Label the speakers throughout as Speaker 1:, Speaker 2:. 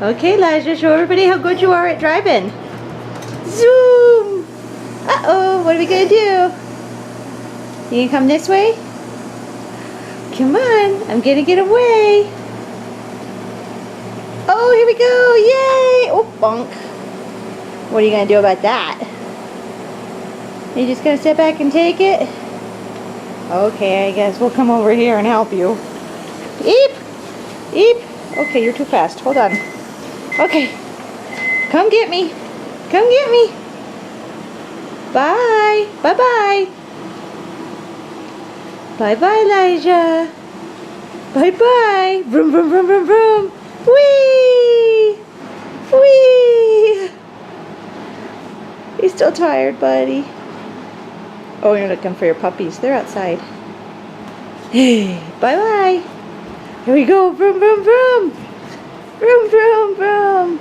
Speaker 1: Okay, Elijah, show everybody how good you are at driving. Zoom! Uh-oh, what are we gonna do? You gonna come this way? Come on, I'm gonna get away. Oh, here we go, yay! Oh, bonk. What are you gonna do about that? You just gonna sit back and take it? Okay, I guess we'll come over here and help you. Eep! Eep! Okay, you're too fast, hold on. Okay, come get me. Come get me. Bye. Bye-bye. Bye-bye, Elijah. Bye-bye. Vroom, vroom, vroom, vroom, vroom. Whee! Whee! You still tired, buddy? Oh, you're looking for your puppies. They're outside. Hey, bye-bye. Here we go. Vroom, vroom, vroom. Vroom, vroom, vroom.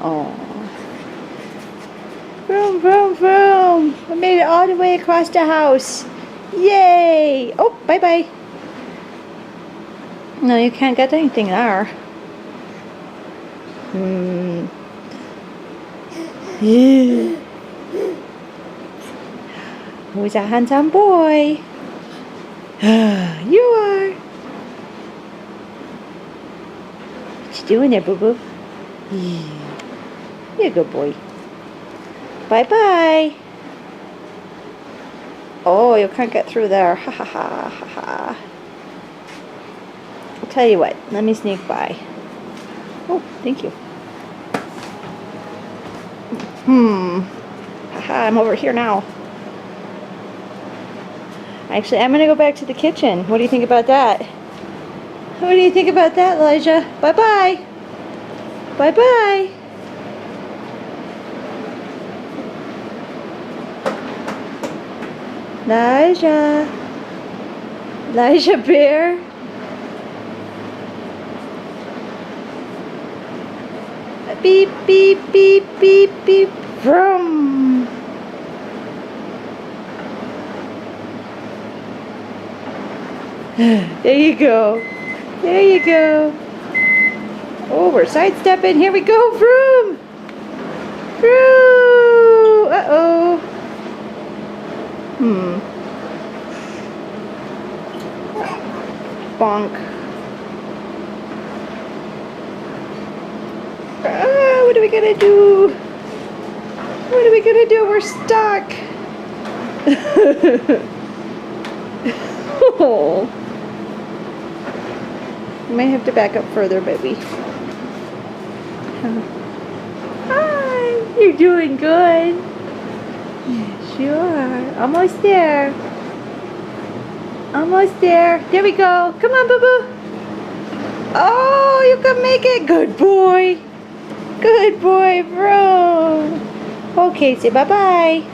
Speaker 1: Oh. Vroom, vroom, vroom. I made it all the way across the house. Yay! Oh, bye-bye. No, you can't get anything there. Yeah. Who's a handsome boy? You are. What you doing there, boo-boo? Yeah. You're a good boy. Bye-bye. Oh, you can't get through there. Ha ha ha ha ha. I'll tell you what. Let me sneak by. Oh, thank you. Haha, I'm over here now. Actually, I'm gonna go back to the kitchen. What do you think about that? What do you think about that, Elijah? Bye-bye. Bye-bye. Elijah. Elijah Bear. Beep, beep, beep, beep, beep. Vroom. There you go. There you go. Oh, we're sidestepping. Here we go. Vroom. Vroom. Uh-oh. Bonk. What are we gonna do? What are we gonna do? We're stuck. Oh. You might have to back up further, baby. Hi, you're doing good. Yes, you are. Almost there. Almost there. There we go. Come on, boo-boo. Oh, you can make it. Good boy. Good boy, bro. Okay, say bye-bye.